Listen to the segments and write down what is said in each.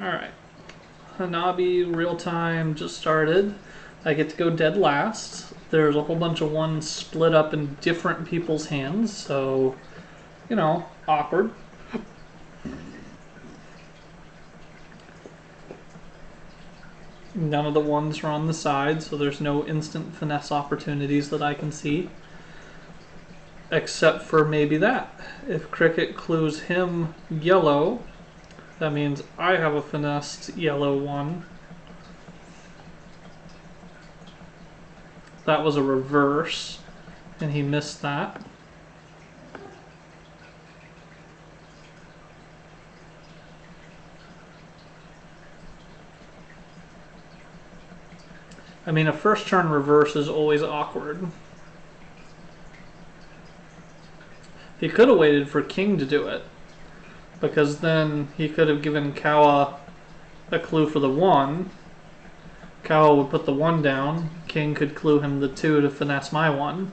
Alright. Hanabi Realtime just started. I get to go dead last. There's a whole bunch of ones split up in different people's hands, so, you know, awkward. None of the ones are on the side, so there's no instant finesse opportunities that I can see. Except for maybe that. If Cricket clues him yellow, that means I have a finessed yellow one. That was a reverse, and he missed that. I mean, a first turn reverse is always awkward. He could have waited for King to do it, because then he could have given Kawa a clue for the 1. Kawa would put the 1 down. King could clue him the 2 to finesse my 1.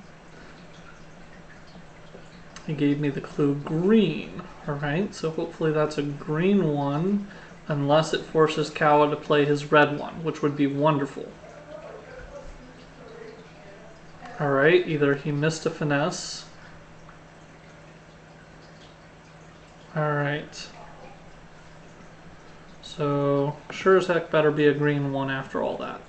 He gave me the clue green. Alright, so hopefully that's a green 1, unless it forces Kawa to play his red 1, which would be wonderful. Alright, either he missed a finesse. Alright. So, sure as heck better be a green 1 after all that.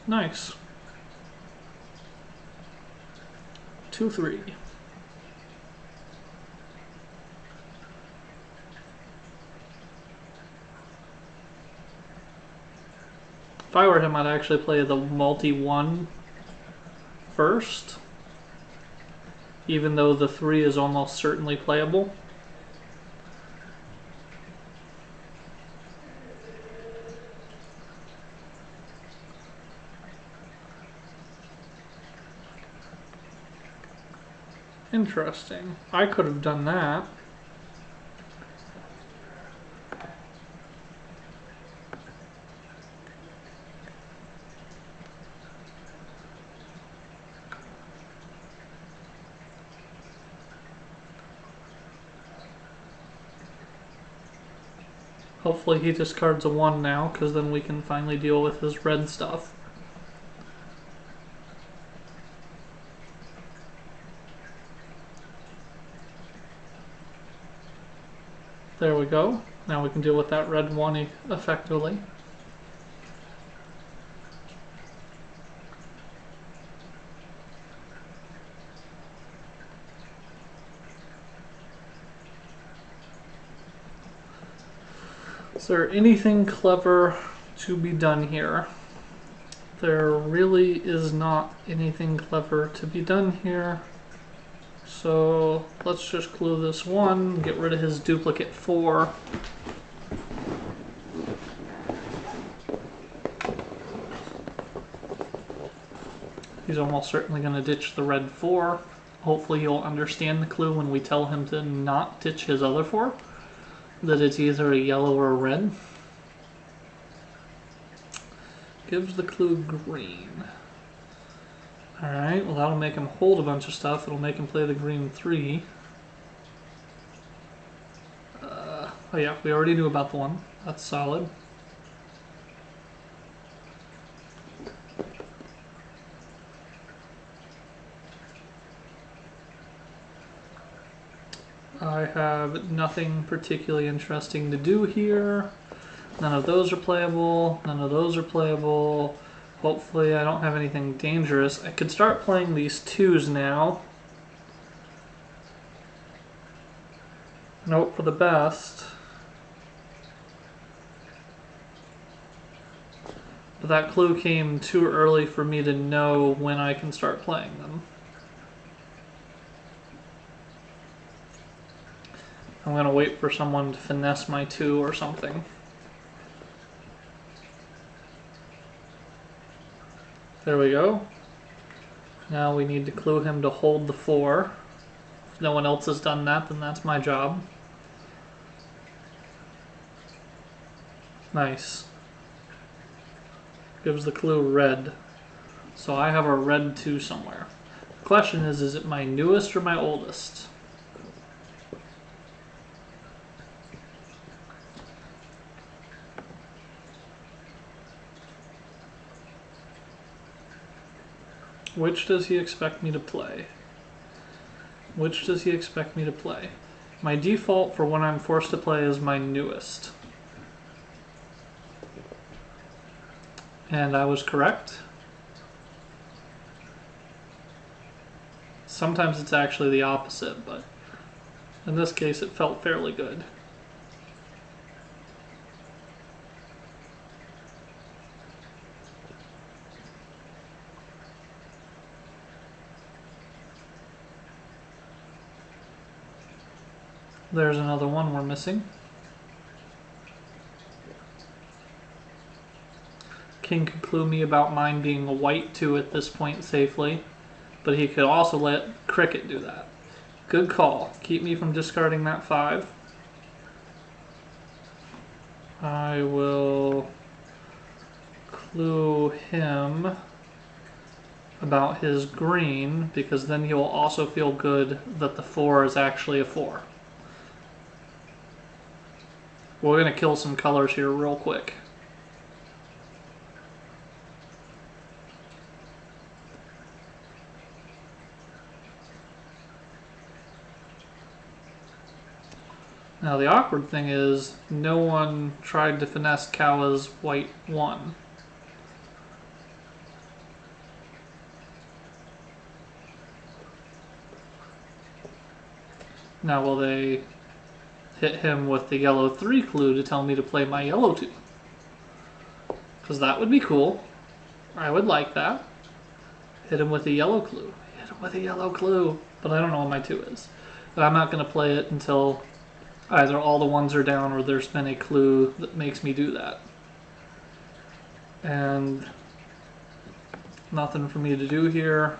Nice. 2-3. If I were him, I'd actually play the multi-1 first, even though the 3 is almost certainly playable. Interesting. I could have done that. Hopefully he discards a 1 now, because then we can finally deal with his red stuff. There we go. Now we can deal with that red 1 effectively. Is there anything clever to be done here? There really is not anything clever to be done here. So let's just clue this 1, get rid of his duplicate 4. He's almost certainly going to ditch the red 4. Hopefully he'll understand the clue when we tell him to not ditch his other 4. That it's either a yellow or a red. Gives the clue green. Alright, well that'll make him hold a bunch of stuff. It'll make him play the green 3. Oh yeah, we already knew about the 1. That's solid. I have nothing particularly interesting to do here. None of those are playable. None of those are playable. Hopefully I don't have anything dangerous. I could start playing these 2s now and hope for the best. But that clue came too early for me to know when I can start playing them. I'm going to wait for someone to finesse my 2 or something. There we go. Now we need to clue him to hold the 4. If no one else has done that, then that's my job. Nice. gives the clue red. So I have a red 2 somewhere. The question is it my newest or my oldest? Which does he expect me to play? Which does he expect me to play? My default for when I'm forced to play is my newest. And I was correct. Sometimes it's actually the opposite, but in this case it felt fairly good. There's another one we're missing. King could clue me about mine being a white 2 at this point safely, but he could also let Cricket do that. Good call. Keep me from discarding that 5. I will clue him about his green, because then he will also feel good that the 4 is actually a 4. We're going to kill some colors here real quick. Now the awkward thing is, no one tried to finesse Kawa's white 1. Now will they hit him with the yellow 3 clue to tell me to play my yellow 2? Because that would be cool. I would like that. Hit him with a yellow clue. Hit him with a yellow clue. But I don't know what my 2 is. But I'm not going to play it until either all the 1s are down or there's been a clue that makes me do that. And nothing for me to do here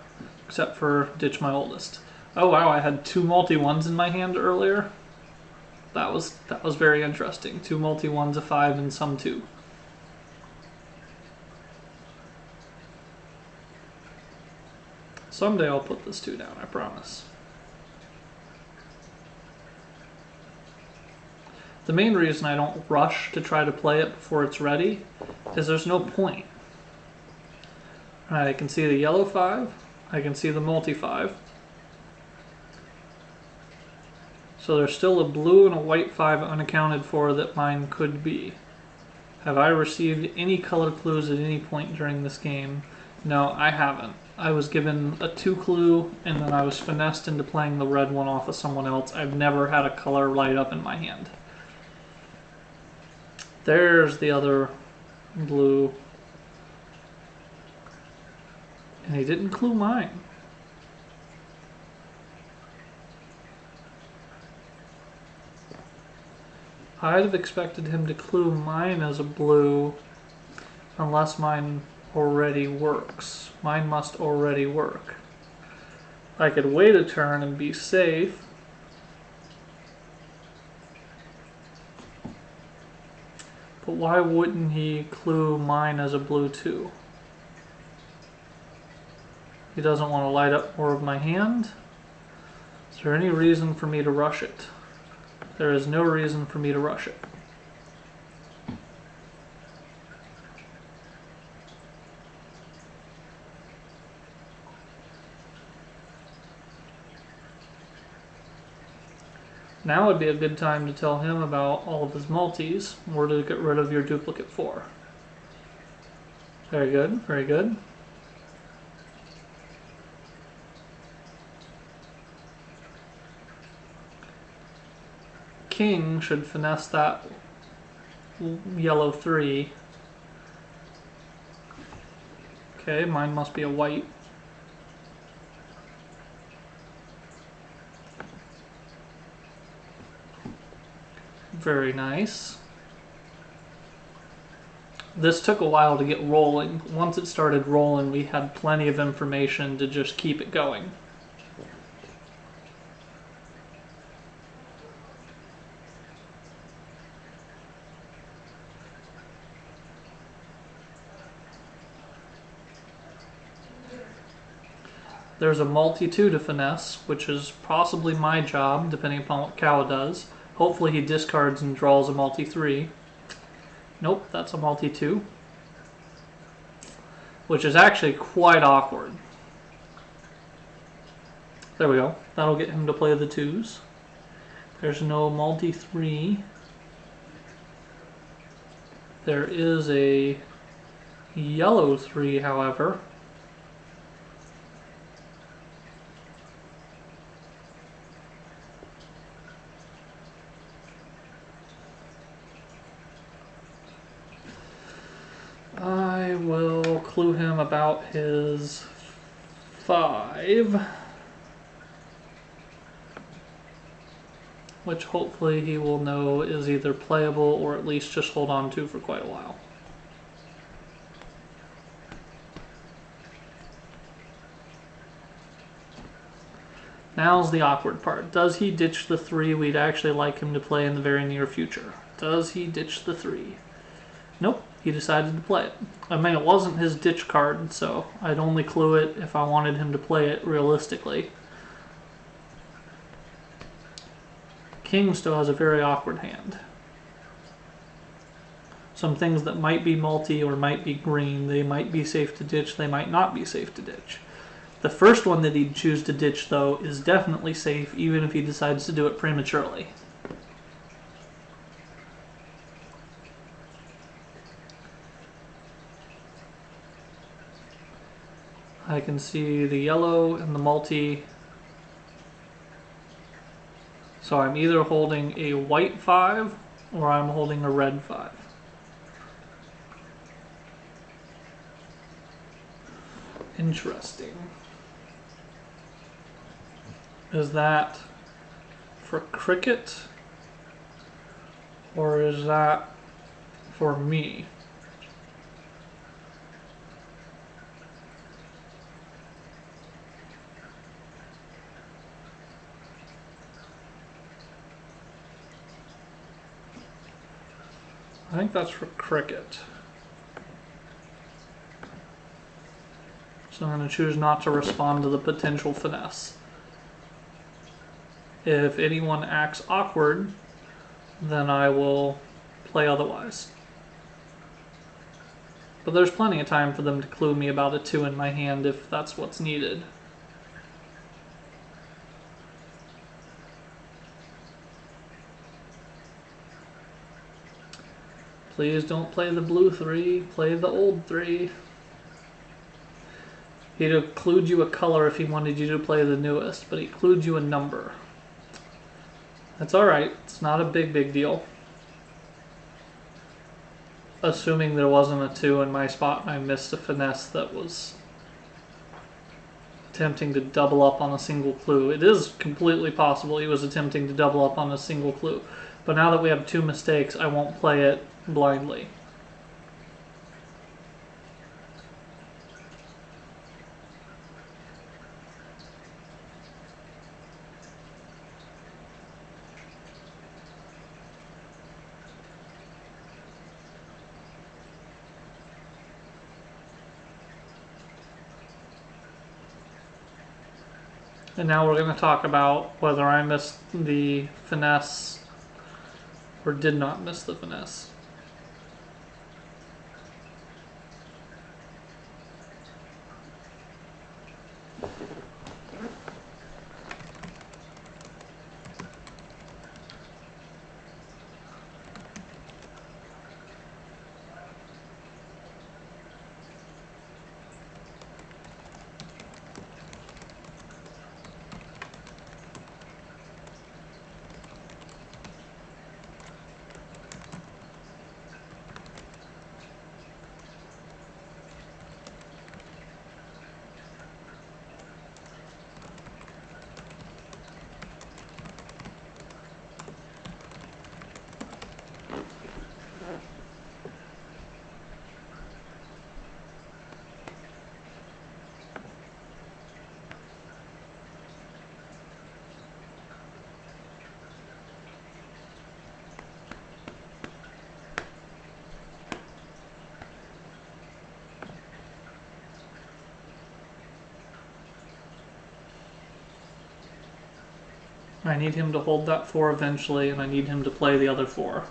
except for ditch my oldest. Oh wow, I had 2 multi-1s in my hand earlier. That was very interesting. 2 multi-1s, a 5, and some 2. Someday I'll put this 2 down, I promise. The main reason I don't rush to try to play it before it's ready is there's no point. I can see the yellow 5, I can see the multi-5. So there's still a blue and a white 5 unaccounted for that mine could be. Have I received any color clues at any point during this game? No, I haven't. I was given a 2 clue and then I was finessed into playing the red 1 off of someone else. I've never had a color light up in my hand. There's the other blue. And he didn't clue mine. I'd have expected him to clue mine as a blue unless mine already works. Mine must already work. I could wait a turn and be safe. But why wouldn't he clue mine as a blue too? He doesn't want to light up more of my hand. Is there any reason for me to rush it? There is no reason for me to rush it. Now would be a good time to tell him about all of his multis, or to get rid of your duplicate 4. Very good, very good. King should finesse that yellow 3. Okay, mine must be a white. Very nice. This took a while to get rolling. Once it started rolling, we had plenty of information to just keep it going. There's a multi-2 to finesse, which is possibly my job, depending upon what Cow does. Hopefully he discards and draws a multi-3. Nope, that's a multi-2. Which is actually quite awkward. There we go. That'll get him to play the 2s. There's no multi-3. There is a yellow 3, however. I will clue him about his 5, which hopefully he will know is either playable or at least just hold on to for quite a while. Now's the awkward part. Does he ditch the 3 we'd actually like him to play in the very near future? Does he ditch the 3? Nope, he decided to play it. I mean, it wasn't his ditch card, so I'd only clue it if I wanted him to play it realistically. King still has a very awkward hand. Some things that might be multi or might be green, they might be safe to ditch, they might not be safe to ditch. The first one that he'd choose to ditch, though, is definitely safe, even if he decides to do it prematurely. I can see the yellow and the multi. So I'm either holding a white 5 or I'm holding a red 5. Interesting. Is that for cricket or is that for me? I think that's for cricket. So I'm going to choose not to respond to the potential finesse. If anyone acts awkward, then I will play otherwise. But there's plenty of time for them to clue me about a 2 in my hand if that's what's needed. Please don't play the blue 3, play the old 3. He'd have clued you a color if he wanted you to play the newest, but he clued you a number. That's alright, it's not a big deal. Assuming there wasn't a 2 in my spot and I missed a finesse that was attempting to double up on a single clue. It is completely possible he was attempting to double up on a single clue. But now that we have 2 mistakes, I won't play it blindly. And now we're going to talk about whether I missed the finesse or did not miss the finesse. I need him to hold that 4 eventually, and I need him to play the other 4.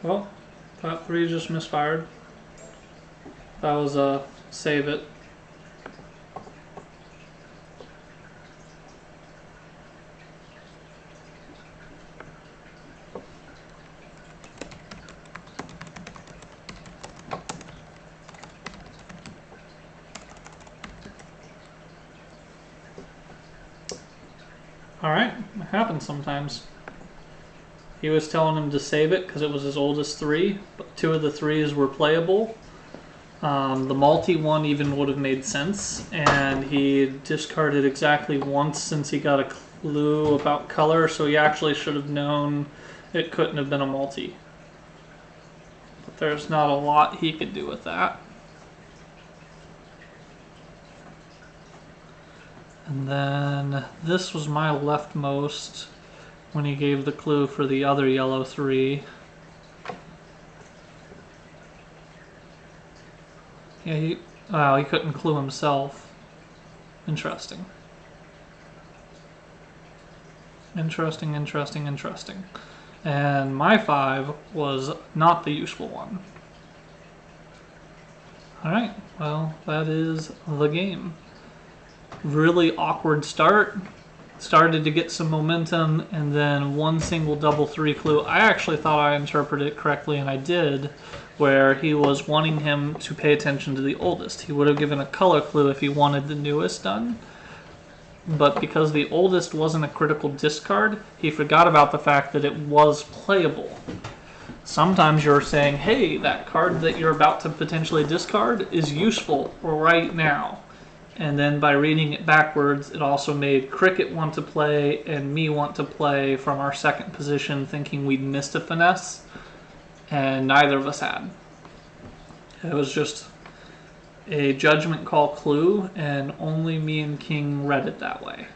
Well, that 3 just misfired. That was a save it. Alright, it happens sometimes. He was telling him to save it because it was his oldest 3, but 2 of the 3s were playable. The multi one even would have made sense, and he discarded exactly once since he got a clue about color, so he actually should have known it couldn't have been a multi. But there's not a lot he could do with that. And then this was my leftmost when he gave the clue for the other yellow 3. Yeah, he couldn't clue himself. Interesting. Interesting. And my 5 was not the useful one. Alright, well, that is the game. Really awkward start. Started to get some momentum, and then one single double 3 clue. I actually thought I interpreted it correctly, and I did, where he was wanting him to pay attention to the oldest. He would have given a color clue if he wanted the newest done, but because the oldest wasn't a critical discard, he forgot about the fact that it was playable. Sometimes you're saying, hey, that card that you're about to potentially discard is useful right now. And then by reading it backwards, it also made Cricket want to play and me want to play from our second position, thinking we'd missed a finesse, and neither of us had. It was just a judgment call clue, and only me and King read it that way.